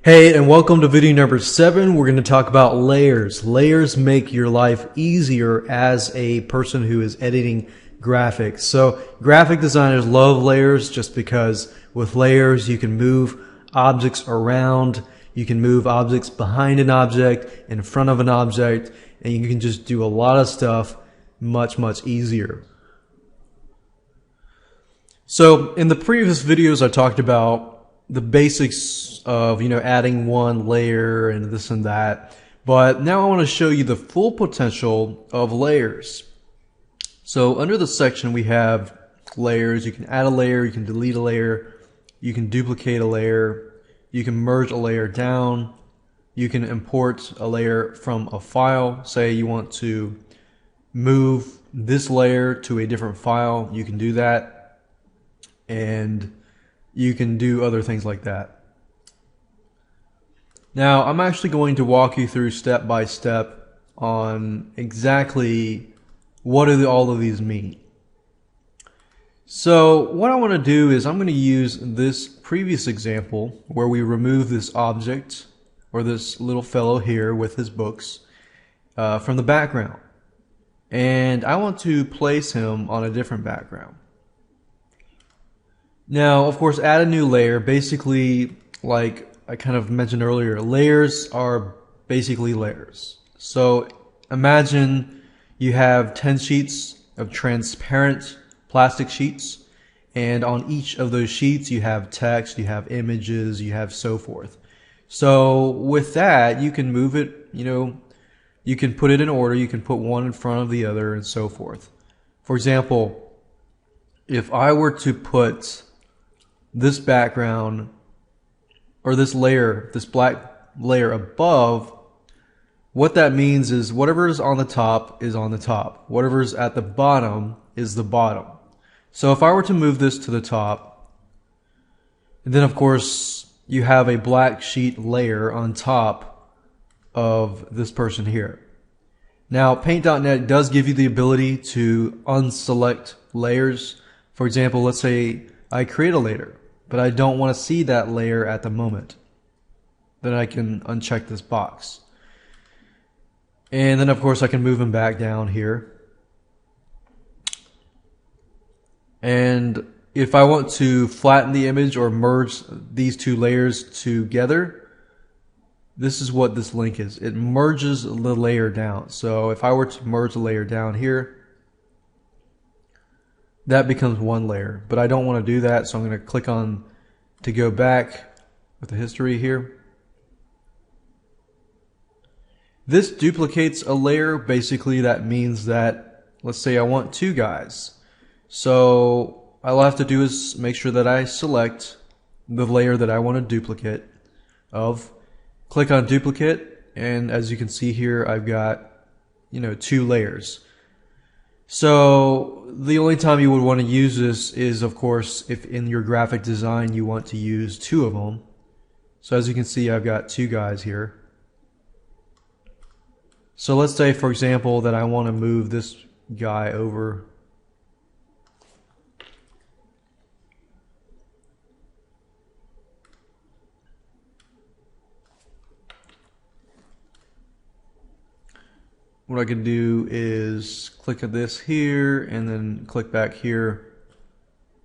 Hey, and welcome to video number 7. We're going to talk about layers. Layers make your life easier as a person who is editing graphics. So graphic designers love layers just because with layers you can move objects around, you can move objects behind an object, in front of an object, and you can just do a lot of stuff much easier. So in the previous videos I talked about the basics of, adding one layer and this and that. But now I want to show you the full potential of layers. So under the section we have layers. You can add a layer, you can delete a layer, you can duplicate a layer, you can merge a layer down, you can import a layer from a file. Say you want to move this layer to a different file, you can do that. And you can do other things like that. Now, I'm actually going to walk you through step by step on exactly what do all of these mean. So what I want to do is I'm going to use this previous example where we remove this object or this little fellow here with his books from the background. And I want to place him on a different background. Now, of course, add a new layer. Basically, like I kind of mentioned earlier, layers are basically layers. So imagine you have 10 sheets of transparent plastic sheets, and on each of those sheets you have text, you have images, you have so forth. So with that, you can move it, you can put it in order, you can put one in front of the other and so forth. For example, if I were to put this background or this layer, this black layer above, what that means is whatever is on the top is on the top. Whatever is at the bottom is the bottom. So if I were to move this to the top, and then of course you have a black sheet layer on top of this person here. Now Paint.net does give you the ability to unselect layers. For example, let's say I create a layer, but I don't want to see that layer at the moment. Then I can uncheck this box. And then of course I can move them back down here. And if I want to flatten the image or merge these two layers together, this is what this link is. It merges the layer down. So if I were to merge the layer down here, that becomes one layer, but I don't want to do that, so I'm going to click on to go back with the history here. This duplicates a layer. Basically that means that, let's say I want two guys. So all I have to do is make sure that I select the layer that I want to duplicate of, click on duplicate, and as you can see here I've got two layers. So the only time you would want to use this is, of course, if in your graphic design you want to use two of them. So as you can see, I've got two guys here. So let's say, for example, that I want to move this guy over. What I can do is click at this here and then click back here,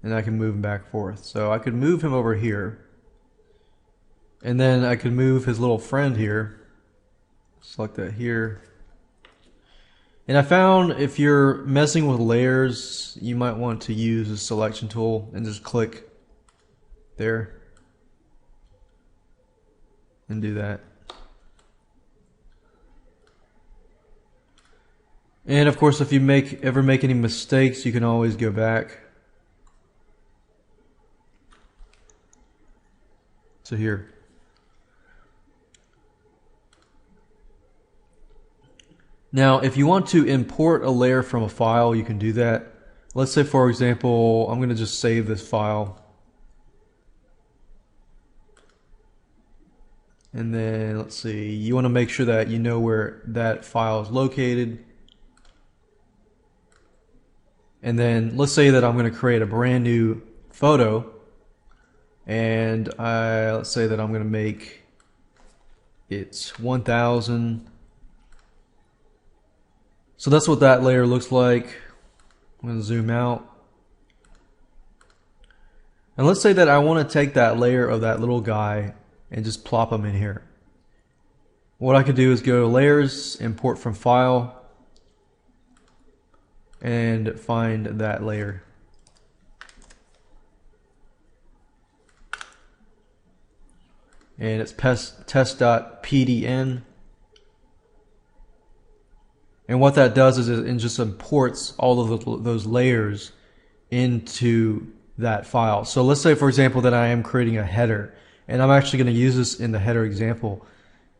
and I can move him back and forth. So I could move him over here, and then I could move his little friend here. Select that here. And I found if you're messing with layers, you might want to use a selection tool and just click there and do that. And of course, if you ever make any mistakes, you can always go back to here. Now, if you want to import a layer from a file, you can do that. Let's say, for example, I'm going to just save this file. And then, let's see, you want to make sure that you know where that file is located. And then let's say that I'm going to create a brand new photo, and let's say that I'm going to make it's 1000. So that's what that layer looks like. I'm going to zoom out. And let's say that I want to take that layer of that little guy and just plop him in here. What I could do is go to layers, import from file, and find that layer. And it's test.pdn. And what that does is it just imports all of those layers into that file. So let's say, for example, that I am creating a header, and I'm actually going to use this in the header example.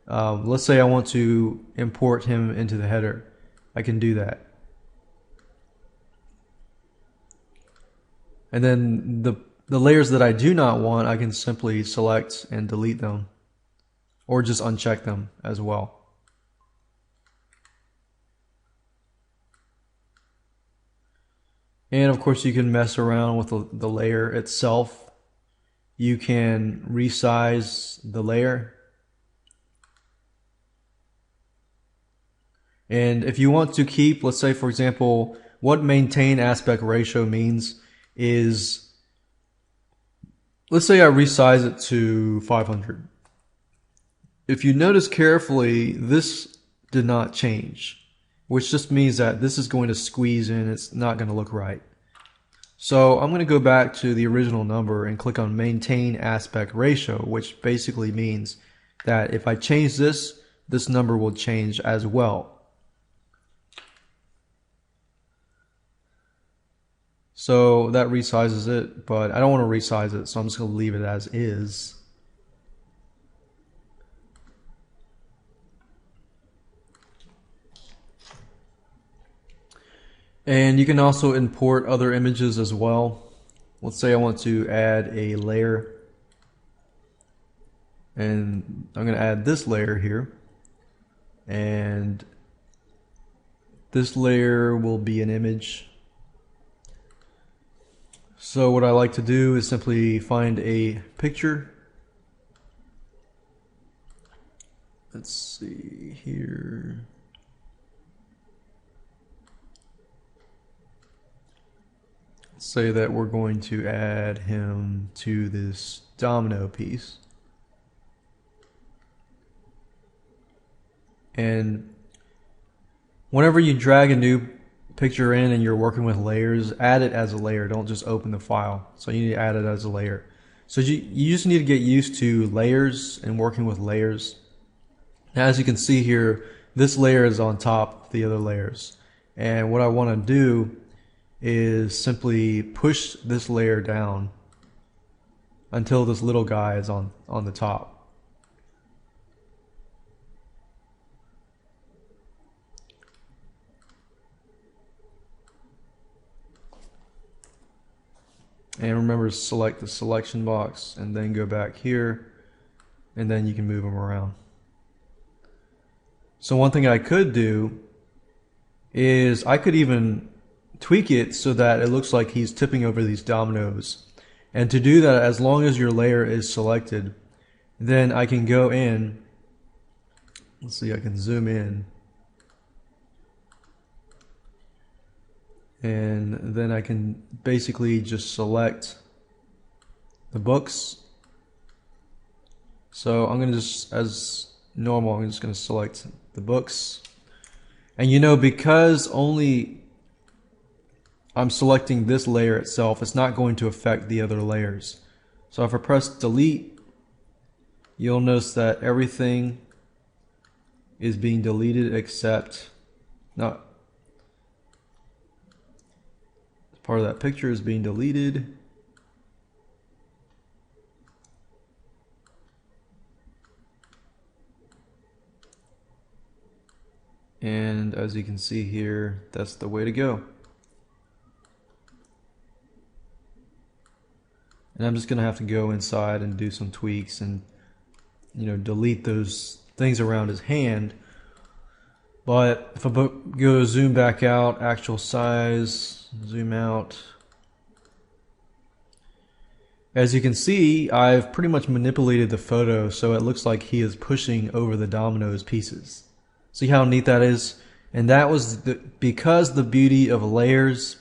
Let's say I want to import him into the header. I can do that. And then the layers that I do not want, I can simply select and delete them, or just uncheck them as well. And of course you can mess around with the layer itself. You can resize the layer. And if you want to keep, let's say for example, what maintain aspect ratio means is, let's say I resize it to 500. If you notice carefully, this did not change, which just means that this is going to squeeze in. It's not going to look right. So I'm going to go back to the original number and click on maintain aspect ratio, which basically means that if I change this, this number will change as well. So that resizes it, but I don't want to resize it, so I'm just going to leave it as is. And you can also import other images as well. Let's say I want to add a layer, and I'm going to add this layer here, and this layer will be an image. So what I like to do is simply find a picture. Let's see here. Let's say that we're going to add him to this domino piece. And whenever you drag a new picture in and you're working with layers, add it as a layer. Don't just open the file. So you need to add it as a layer. So you just need to get used to layers and working with layers. Now, as you can see here, this layer is on top of the other layers. And what I want to do is simply push this layer down until this little guy is on the top. And remember to select the selection box and then go back here, and then you can move them around. So one thing I could do is I could even tweak it so that it looks like he's tipping over these dominoes. And to do that, as long as your layer is selected, then I can go in. Let's see, I can zoom in. And then I can basically just select the books. So I'm going to just, as normal, I'm just going to select the books. And you know, because only I'm selecting this layer itself, it's not going to affect the other layers. So if I press delete, you'll notice that everything is being deleted except, not part of that picture is being deleted. And as you can see here, that's the way to go. And I'm just going to have to go inside and do some tweaks and, you know, delete those things around his hand. But if I go zoom back out, actual size, zoom out, As you can see, I've pretty much manipulated the photo so it looks like he is pushing over the dominoes pieces. See how neat that is? And that was because the beauty of layers,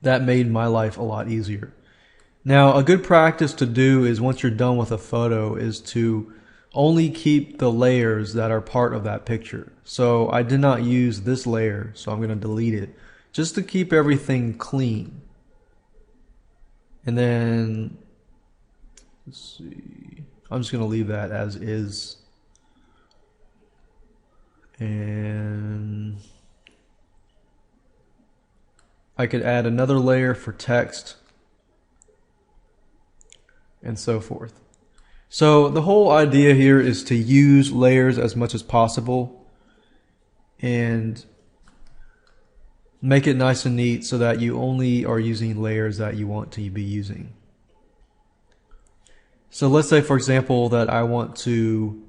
that made my life a lot easier. Now, a good practice to do is once you're done with a photo is to only keep the layers that are part of that picture. So I did not use this layer, so I'm going to delete it just to keep everything clean. And then, let's see, I'm just going to leave that as is. And I could add another layer for text and so forth. So the whole idea here is to use layers as much as possible and make it nice and neat so that you only are using layers that you want to be using. So let's say, for example, that I want to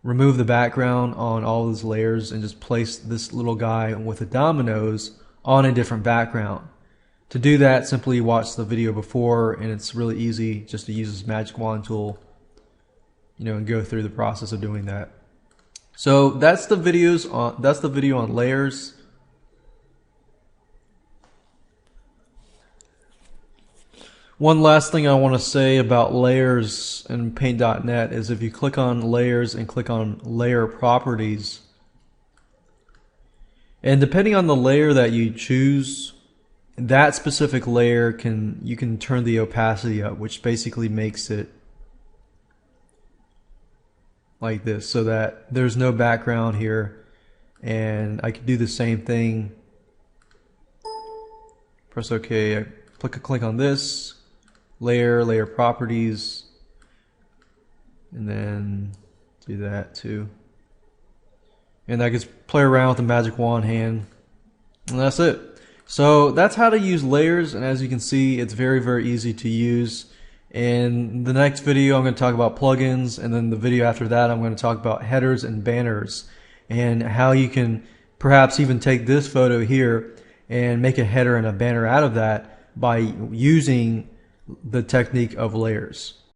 remove the background on all those layers and just place this little guy with the dominoes on a different background. To do that, simply watch the video before, and it's really easy just to use this magic wand tool, and go through the process of doing that. So that's the video on layers. One last thing I want to say about layers in Paint.net is if you click on layers and click on layer properties, and depending on the layer that you choose, that specific layer you can turn the opacity up, which basically makes it like this so that there's no background here. And I can do the same thing. Press OK. I click on this layer properties, and then do that too. And I can play around with the magic wand hand, and that's it. So that's how to use layers, and as you can see, it's very, very easy to use. In the next video, I'm going to talk about plugins, and then the video after that, I'm going to talk about headers and banners, and how you can perhaps even take this photo here and make a header and a banner out of that by using the technique of layers.